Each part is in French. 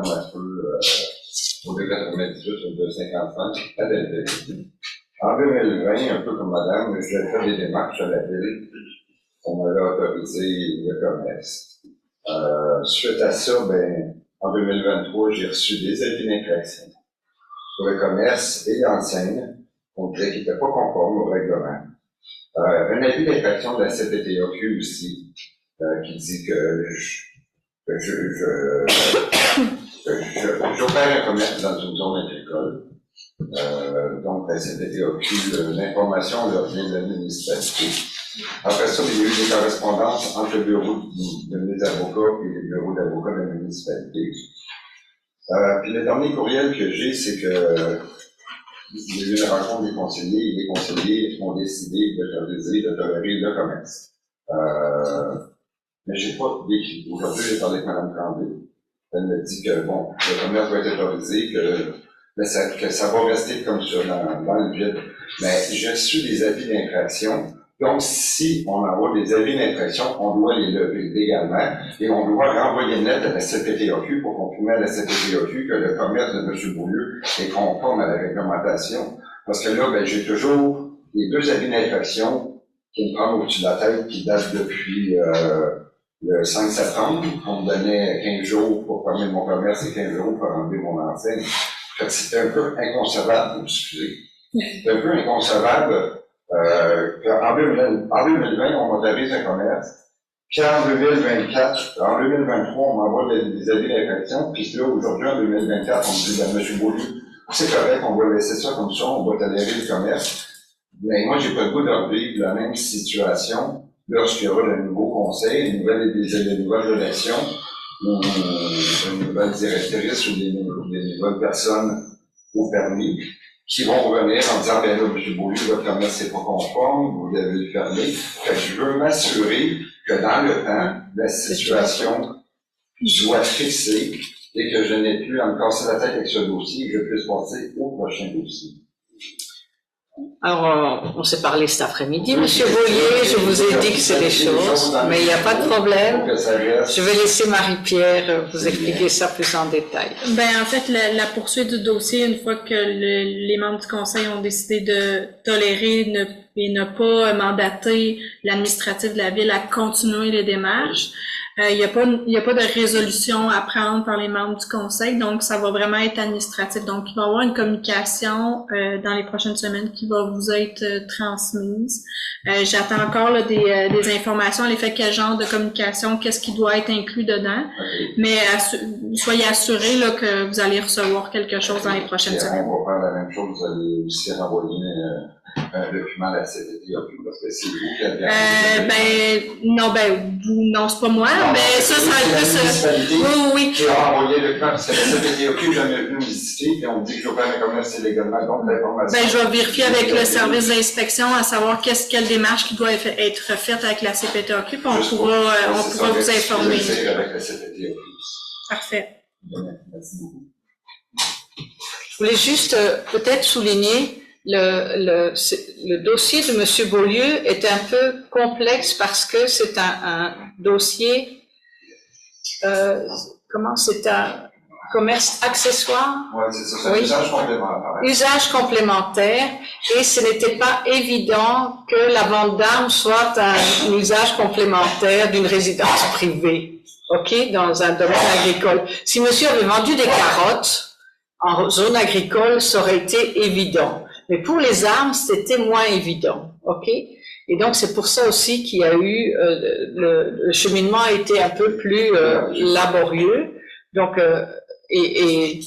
ferme un peu au 2,98 ou 2,55 à la ville. En 2020, un peu comme madame, j'ai fait des démarches à la ville. On m'avait autorisé le commerce. Suite à ça, en 2023, j'ai reçu des avis d'infraction pour le commerce et l'enseigne. On disait qu'il n'était pas conforme au règlement. Un avis d'infraction de la CPTAQ aussi, qui dit que j'opère un commerce dans une zone agricole. Donc, la CPTAQ, l'information leur vient de la municipalité. Après ça, il y a eu des correspondances entre le bureau de mes avocats et le bureau d'avocats de la municipalité. Puis le dernier courriel que j'ai, c'est que il y a eu une rencontre des conseillers et les conseillers ont décidé de tolérer le commerce. Mais j'ai pas d'écrit. Aujourd'hui, j'ai parlé avec Mme Tremblay. Elle me dit que, bon, le commerce va être autorisé, que ça va rester comme ça dans le vide. Mais j'ai reçu des avis d'infraction. Donc, si on envoie des avis d'infraction, on doit les lever légalement et on doit renvoyer une lettre à la CPTAQ pour confirmer à la CPTAQ que le commerce de M. Beaulieu est conforme à la réglementation. Parce que là, j'ai toujours les deux avis d'infraction qui me prennent au-dessus de la tête, qui datent depuis le 5 septembre. On me donnait 15 jours pour fermer mon commerce et 15 jours pour enlever mon enseigne. C'était un peu inconcevable, excusez. C'était un peu inconcevable. En 2020, on m'autorise un commerce, puis en 2024, en 2023, on m'envoie des avis d'infraction, puis là, aujourd'hui, en 2024, on me dit, M. Beaulieu, c'est correct, on va laisser ça comme ça, on va tolérer le commerce. Mais moi, j'ai pas le goût de revivre la même situation lorsqu'il y aura de nouveaux conseils, des nouvelles élections, ou une nouvelle directrice ou des nouvelles personnes au permis, qui vont revenir en disant, là, M. Beaulieu, votre commerce n'est pas conforme, vous devez le fermer. Fait que je veux m'assurer que dans le temps, la situation soit fixée et que je n'ai plus à me casser la tête avec ce dossier et que je puisse passer au prochain dossier. Alors, on s'est parlé cet après-midi, Monsieur Beaulieu, je vous ai dit que c'est des choses, mais il n'y a pas de problème. Je vais laisser Marie-Pierre vous expliquer ça plus en détail. En fait, la poursuite du dossier, une fois que les membres du conseil ont décidé de tolérer et ne pas mandater l'administratif de la ville à continuer les démarches, il n'y a pas de résolution à prendre par les membres du conseil, donc ça va vraiment être administratif. Donc, il va y avoir une communication dans les prochaines semaines qui va vous être transmise. J'attends encore là, des informations à l'effet quel genre de communication, qu'est-ce qui doit être inclus dedans, mais soyez assurés là, que vous allez recevoir quelque chose dans les prochaines semaines. On va faire la même chose, vous allez aussi renvoyer un document à la CPTAQ, parce que c'est vous qui avez... non, c'est pas moi, non, mais ça va être plus... Oui. Qui a envoyé le document, parce que la CPTAQ n'est jamais venu me visiter, et on me dit que je vais faire un commerce illégalement, donc l'information... je vais vérifier avec le service d'inspection à savoir quelle démarche qui doit être faite avec la CPTAQ, puis on pourra vous informer. Avec la CPTAQ. Parfait. Merci beaucoup. Je voulais juste peut-être souligner le dossier de M. Beaulieu est un peu complexe parce que c'est un dossier, c'est un commerce accessoire? Oui, c'est ça, c'est un usage complémentaire. Usage complémentaire, et ce n'était pas évident que la vente d'armes soit un usage complémentaire d'une résidence privée, dans un domaine agricole. Si monsieur avait vendu des carottes en zone agricole, ça aurait été évident. Mais pour les armes, c'était moins évident, Et donc, c'est pour ça aussi qu'il y a eu, le cheminement a été un peu plus laborieux. Donc, et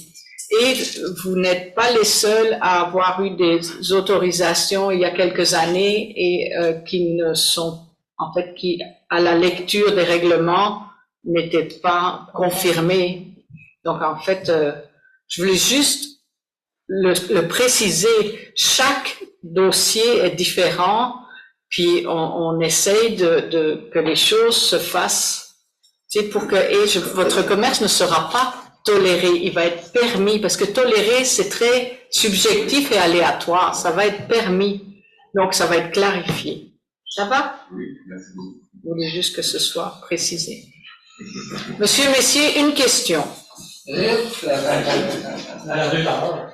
vous n'êtes pas les seuls à avoir eu des autorisations il y a quelques années et qui ne sont, en fait, qui, à la lecture des règlements, n'étaient pas confirmées. Donc, en fait, je voulais juste le préciser, chaque dossier est différent, puis on essaye que les choses se fassent, pour que votre commerce ne sera pas toléré, il va être permis, parce que tolérer, c'est très subjectif et aléatoire, ça va être permis, donc ça va être clarifié. Ça va? Oui, merci beaucoup. Je voulais juste que ce soit précisé. Monsieur Messier, une question. À la 2 heures.